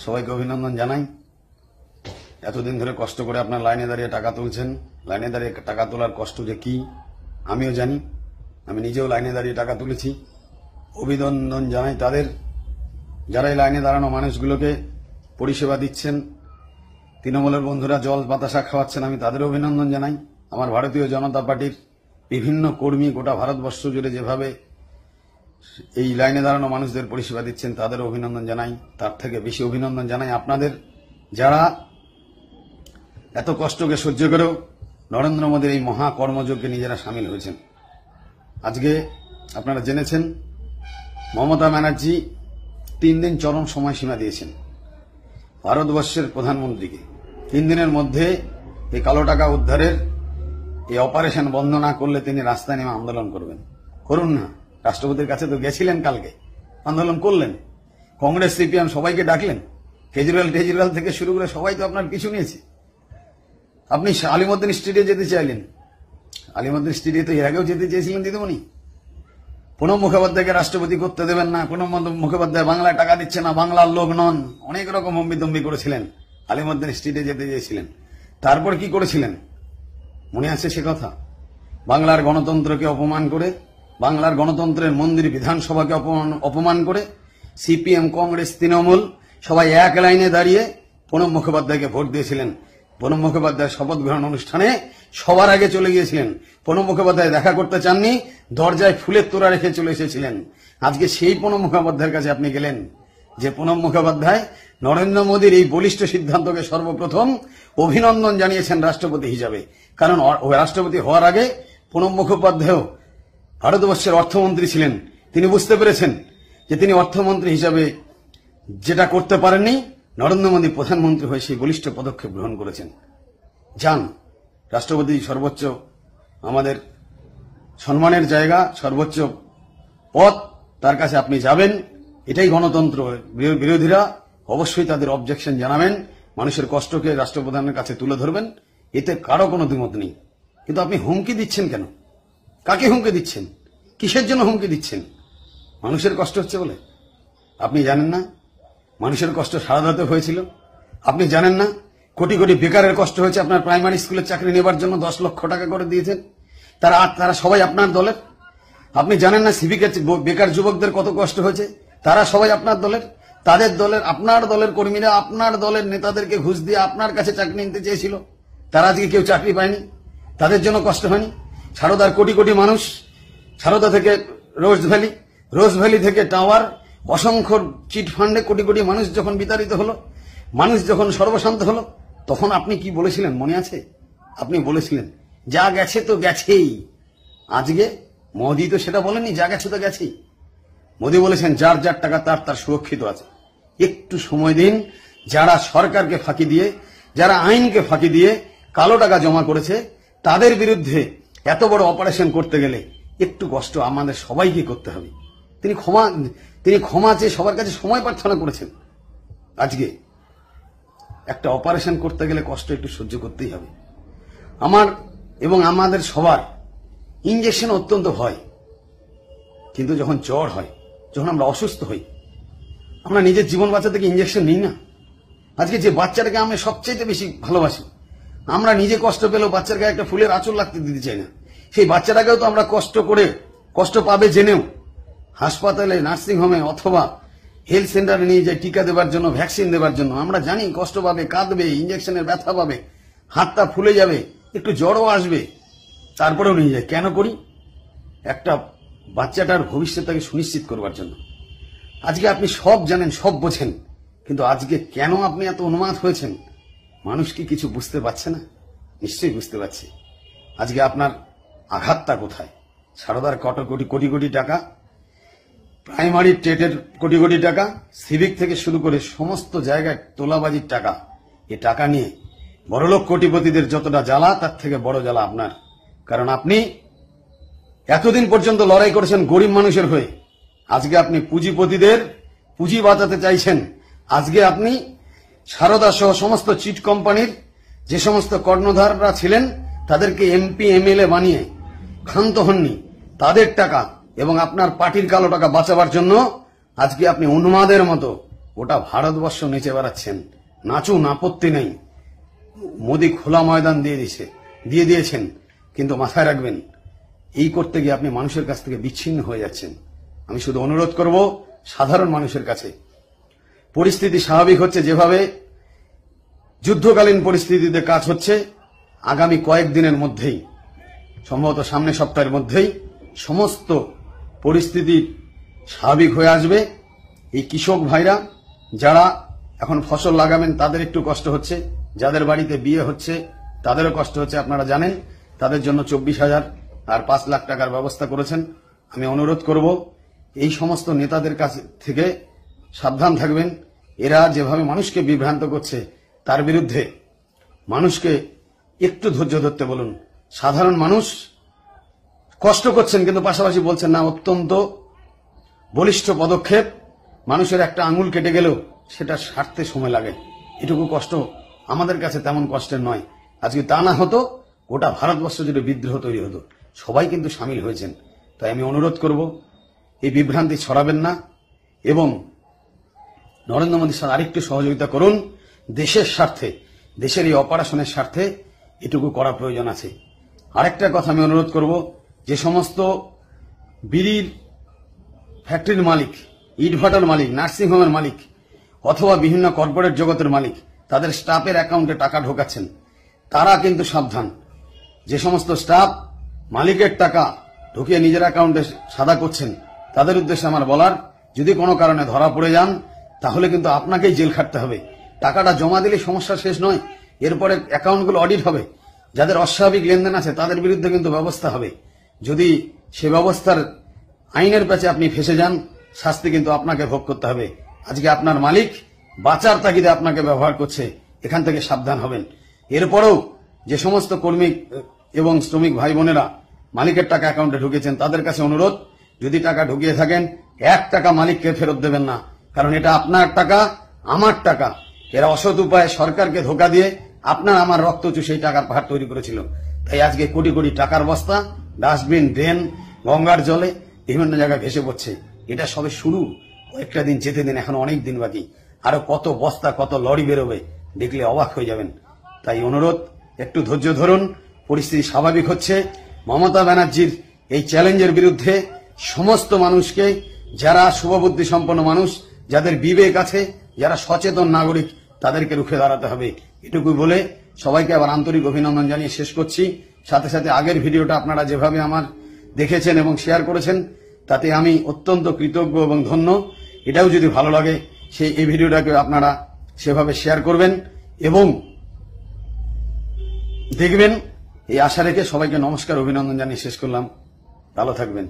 সবাইকে অভিনন্দন জানাই। এতদিন ধরে কষ্ট করে আপনার লাইনে দাঁড়িয়ে টাকা তুলছেন। লাইনে দাঁড়িয়ে টাকা তোলার কষ্ট যে কি আমিও জানি। আমি নিজেও লাইনে দাঁড়িয়ে টাকা তুলেছি। অভিনন্দন জানাই তাদের যারা এই লাইনে দাঁড়ানো মানুষগুলোকে পরিষেবা দিচ্ছেন। তৃণমূলের বন্ধুরা জল বাতাসা খাওয়াচ্ছেন, আমি তাদের অভিনন্দন জানাই। আমার ভারতীয় জনতা পার্টির বিভিন্ন কর্মী গোটা ভারতবর্ষ জুড়ে যেভাবে এই লাইনে দাঁড়ানো মানুষদের পরিষেবা দিচ্ছেন তাদের অভিনন্দন জানাই। তার থেকে বেশি অভিনন্দন জানাই আপনাদের যারা এত কষ্টকে সহ্য করেও নরেন্দ্র মোদীর এই মহা কর্মযজ্ঞে নিজেরা সামিল হয়েছেন। আজকে আপনারা জেনেছেন মমতা ব্যানার্জি 3 দিন চরম সময়সীমা দিয়েছেন ভারতবর্ষের প্রধানমন্ত্রীকে। 3 দিনের মধ্যে এই কালো টাকা উদ্ধারের এই অপারেশন বন্ধ না করলে তিনি রাস্তায় নেমে আন্দোলন করবেন। করুন না, রাষ্ট্রপতির কাছে তো গেছিলেন, কালকে আন্দোলন করলেন। কংগ্রেস সিপিএম সবাইকে ডাকলেন, কেজরিওয়াল থেকে শুরু করে সবাই তো আপনার পিছু নিয়েছে। আপনি আলিমুদ্দিন স্টেডিয়ামে যেতে চাইলেন, আলিমুদ্দিন স্টেডিয়ামে তো এর আগেও যেতে চেয়েছিলেন দিদিমণি। প্রণব মুখোপাধ্যায়কে রাষ্ট্রপতি করতে দেবেন না, প্রণব মুখোপাধ্যায় বাংলায় টাকা দিচ্ছে না, বাংলার লোক নন, অনেক রকম হম্বিতম্বি করেছিলেন। আলিমুদ্দিন স্টেডিয়ামে যেতে চেয়েছিলেন। তারপর কি করেছিলেন মনে আছে সে কথা? বাংলার গণতন্ত্রকে অপমান করে, বাংলার গণতন্ত্রের মন্দির বিধানসভাকে অপমান করে সিপিএম, কংগ্রেস, তৃণমূল সবাই এক লাইনে দাঁড়িয়ে প্রণব মুখোপাধ্যায়কে ভোট দিয়েছিলেন। প্রণব মুখোপাধ্যায় শপথ গ্রহণ অনুষ্ঠানে সবার আগে চলে গিয়েছিলেন। প্রণব মুখোপাধ্যায় দেখা করতে চাননি, দরজায় ফুলের তোড়া রেখে চলে এসেছিলেন। আজকে সেই প্রণব মুখোপাধ্যায়ের কাছে আপনি গেলেন যে প্রণব মুখোপাধ্যায় নরেন্দ্র মোদীর এই বলিষ্ঠ সিদ্ধান্তকে সর্বপ্রথম অভিনন্দন জানিয়েছেন রাষ্ট্রপতি হিসাবে। কারণ রাষ্ট্রপতি হওয়ার আগে প্রণব মুখোপাধ্যায়ও ভারতবর্ষের অর্থমন্ত্রী ছিলেন। তিনি বুঝতে পেরেছেন যে তিনি অর্থমন্ত্রী হিসাবে যেটা করতে পারেননি, নরেন্দ্র মোদী প্রধানমন্ত্রী হয়ে সেই বলিষ্ঠ পদক্ষেপ গ্রহণ করেছেন। যান, রাষ্ট্রপতি সর্বোচ্চ আমাদের সম্মানের জায়গা, সর্বোচ্চ পদ, তার কাছে আপনি যাবেন। এটাই গণতন্ত্র। বিরোধীরা অবশ্যই তাদের অবজেকশন জানাবেন, মানুষের কষ্টকে রাষ্ট্রপ্রধানের কাছে তুলে ধরবেন, এতে কারো কোনো দ্বিমত নেই। কিন্তু আপনি হুমকি দিচ্ছেন কেন? কাকে হুমকি দিচ্ছেন? কিসের জন্য হুমকি দিচ্ছেন? মানুষের কষ্ট হচ্ছে বলে? আপনি জানেন না মানুষের কষ্ট সারদাতে হয়েছিল? আপনি জানেন না কোটি কোটি বেকারের কষ্ট হয়েছে? আপনার প্রাইমারি স্কুলের চাকরি নেবার জন্য 10 লক্ষ টাকা করে দিয়েছেন, তারা সবাই আপনার দলের। আপনি জানেন না সিভিকের বেকার যুবকদের কত কষ্ট হয়েছে? তারা সবাই আপনার দলের। তাদের দলের, আপনার দলের কর্মীরা আপনার দলের নেতাদেরকে ঘুষ দিয়ে আপনার কাছে চাকরি নিতে চেয়েছিল। তারা আজকে কেউ চাকরি পায়নি, তাদের জন্য কষ্ট হয়নি? সারদার কোটি কোটি মানুষ, সারদা থেকে রোজ ভ্যালি থেকে টাওয়ার, অসংখ্য চিট ফান্ডে কোটি কোটি মানুষ যখন বিতাড়িত হলো, মানুষ যখন সর্বশান্ত হলো, তখন আপনি কি বলেছিলেন মনে আছে? আপনি বলেছিলেন যা গেছে তো গেছেই। আজকে মোদী তো সেটা বলেনি, যা গেছে তো গেছেই। মোদী বলেছেন যার যার টাকা তার সুরক্ষিত আছে। একটু সময় দিন। যারা সরকারকে ফাঁকি দিয়ে, যারা আইনকে ফাঁকি দিয়ে কালো টাকা জমা করেছে, তাদের বিরুদ্ধে এত বড় অপারেশন করতে গেলে একটু কষ্ট আমাদের সবাইকে করতে হবে। তিনি ক্ষমা চেয়ে সবার কাছে সময় প্রার্থনা করেছেন। আজকে একটা অপারেশন করতে গেলে কষ্ট একটু সহ্য করতেই হবে। আমার এবং আমাদের সবার ইঞ্জেকশন অত্যন্ত ভয়, কিন্তু যখন জ্বর হয়, যখন আমরা অসুস্থ হই, আমরা নিজের জীবন বাঁচাতে কি ইঞ্জেকশন নিই না? আজকে যে বাচ্চাটাকে আমরা সবচেয়ে বেশি ভালোবাসি, আমরা নিজে কষ্ট পেলেও বাচ্চার গায়ে একটা ফুলের আঁচল লাগতে দিতে চাই না। সেই বাচ্চাটাকেও তো আমরা কষ্ট পাবে জেনেও হাসপাতালে, নার্সিংহোমে অথবা হেলথ সেন্টারে নিয়ে যাই টিকা দেবার জন্য, ভ্যাকসিন দেবার জন্য। আমরা জানি কষ্ট পাবে, কাঁদবে, ইঞ্জেকশনের ব্যথা পাবে, হাতটা ফুলে যাবে, একটু জ্বরও আসবে, তারপরেও নিয়ে যাই। কেন করি? একটা বাচ্চাটার ভবিষ্যৎটাকে সুনিশ্চিত করবার জন্য। আজকে আপনি সব জানেন, সব বোঝেন, কিন্তু আজকে কেন আপনি এত উন্মাদ হয়েছেন? মানুষ কি কিছু বুঝতে পারছে না? নিশ্চয়ই বুঝতে পারছে। আজকে আপনার আঘাতটা কোথায়? সারদার কোটি কোটি টাকা, প্রাইমারি টেটের কোটি কোটি টাকা, সিভিক থেকে শুরু করে সমস্ত জায়গায় তোলাবাজির টাকা। এ টাকা নিয়ে বড়লোক কোটিপতিদের যতটা জ্বালা, তার থেকে বড় জ্বালা আপনার। কারণ আপনি এতদিন পর্যন্ত লড়াই করেছেন গরিব মানুষের হয়ে। আজকে আপনি পুঁজিপতিদের পুঁজি বাঁচাতে চাইছেন। আজকে আপনি সারদা সহ সমস্ত চিট কোম্পানির যে সমস্ত কর্ণধাররা ছিলেন, তাদেরকে এমপি এমএলএ বানিয়ে ক্ষান্ত হননি। তাদের টাকা এবং আপনার পার্টির কালো টাকা বাঁচাবার জন্য আজকে আপনি উন্মাদের মতো গোটা ভারতবর্ষ নেচে বেড়াচ্ছেন, নাচুন, আপত্তি নেই। মোদী খোলা ময়দান দিয়ে দিয়েছেন, কিন্তু মাথায় রাখবেন এই করতে গিয়ে আপনি মানুষের কাছ থেকে বিচ্ছিন্ন হয়ে যাচ্ছেন। আমি শুধু অনুরোধ করব সাধারণ মানুষের কাছে, পরিস্থিতি স্বাভাবিক হচ্ছে, যেভাবে যুদ্ধকালীন পরিস্থিতিতে কাজ হচ্ছে, আগামী কয়েকদিনের মধ্যেই, সম্ভবত সামনের সপ্তাহের মধ্যেই সমস্ত পরিস্থিতি স্বাভাবিক হয়ে আসবে। এই কৃষক ভাইরা যারা এখন ফসল লাগাবেন তাদের একটু কষ্ট হচ্ছে, যাদের বাড়িতে বিয়ে হচ্ছে তাদেরও কষ্ট হচ্ছে, আপনারা জানেন। তাদের জন্য 24,000 আর 5 লাখ টাকার ব্যবস্থা করেছেন। আমি অনুরোধ করব এই সমস্ত নেতাদের কাছ থেকে সাবধান থাকবেন। এরা যেভাবে মানুষকে বিভ্রান্ত করছে তার বিরুদ্ধে মানুষকে একটু ধৈর্য ধরতে বলুন। সাধারণ মানুষ কষ্ট করছেন, কিন্তু পাশাপাশি বলছেন না, অত্যন্ত বলিষ্ঠ পদক্ষেপ। মানুষের একটা আঙুল কেটে গেলেও সেটা সারতে সময় লাগে, এটুকু কষ্ট আমাদের কাছে তেমন কষ্টের নয়। আজকে তা না হতো গোটা ভারতবর্ষ জুড়ে বিদ্রোহ তৈরি হতো। সবাই কিন্তু সামিল হয়েছেন। তাই আমি অনুরোধ করব এই বিভ্রান্তি ছড়াবেন না এবং নরেন্দ্র মোদীর সাথে আরেকটু সহযোগিতা করুন। দেশের স্বার্থে, দেশের এই অপারেশনের স্বার্থে এটুকু করা প্রয়োজন আছে। আরেকটা কথা আমি অনুরোধ করব, যে সমস্ত বিড়ির ফ্যাক্টরির মালিক, ইটভাটার মালিক, নার্সিংহোমের মালিক অথবা বিভিন্ন কর্পোরেট জগতের মালিক তাদের স্টাফের অ্যাকাউন্টে টাকা ঢোকাচ্ছেন, তারা কিন্তু সাবধান। যে সমস্ত স্টাফ মালিকের টাকা ঢুকিয়ে নিজের অ্যাকাউন্টে সাদা করছেন, তাদের উদ্দেশ্যে আমার বলার, যদি কোনো কারণে ধরা পড়ে যান তাহলে কিন্তু আপনাকেই জেল খাটতে হবে। টাকাটা জমা দিলে সমস্যা শেষ নয়, এরপরে অ্যাকাউন্টগুলো অডিট হবে। যাদের অস্বাভাবিক লেনদেন আছে তাদের বিরুদ্ধে কিন্তু ব্যবস্থা হবে। যদি সে ব্যবস্থার আইনের প্যাচে আপনি ফেসে যান, শাস্তি কিন্তু আপনাকে ভোগ করতে হবে। আজকে আপনার মালিক বাঁচার তাগিদে আপনাকে ব্যবহার করছে, এখান থেকে সাবধান হবেন। এরপরেও যে সমস্ত কর্মী এবং শ্রমিক ভাই বোনেরা মালিকের টাকা অ্যাকাউন্টে ঢুকিয়েছেন, তাদের কাছে অনুরোধ, যদি টাকা ঢুকিয়ে থাকেন 1 টাকা মালিককে ফেরত দেবেন না, কারণ এটা আপনার টাকা, আমার টাকা। এরা অসৎ উপায়ে সরকারকে ধোকা দিয়ে আপনার আমার রক্ত চুষে সেই টাকার পাহাড় তৈরি করেছিল। তাই আজকে কোটি কোটি টাকার বস্তা ডাস্টবিন, ড্রেন, গঙ্গার জলে বিভিন্ন জায়গায় ভেসে পড়ছে। এটা সবে শুরু, কয়েকটা দিন যেতে দিন, এখন অনেক দিন বাকি। আরো কত বস্তা, কত লরি বেরোবে, দেখলে অবাক হয়ে যাবেন। তাই অনুরোধ, একটু ধৈর্য ধরুন। পরিস্থিতি স্বাভাবিক হচ্ছে। মমতা ব্যানার্জির এই চ্যালেঞ্জের বিরুদ্ধে সমস্ত মানুষকে, যারা শুভবুদ্ধি সম্পন্ন মানুষ, যাদের বিবেক আছে, যারা সচেতন নাগরিক, তাদেরকে রুখে দাঁড়াতে হবে। এটুকুই বলে সবাইকে আবার আন্তরিক অভিনন্দন জানিয়ে শেষ করছি। সাথে সাথে আগের ভিডিওটা আপনারা যেভাবে আমার দেখেছেন এবং শেয়ার করেছেন, তাতে আমি অত্যন্ত কৃতজ্ঞ এবং ধন্য। এটাও যদি ভালো লাগে এই ভিডিওটাকে আপনারা সেভাবে শেয়ার করবেন এবং দেখবেন। এই আশা রেখে সবাইকে নমস্কার, অভিনন্দন জানিয়ে শেষ করলাম। ভালো থাকবেন।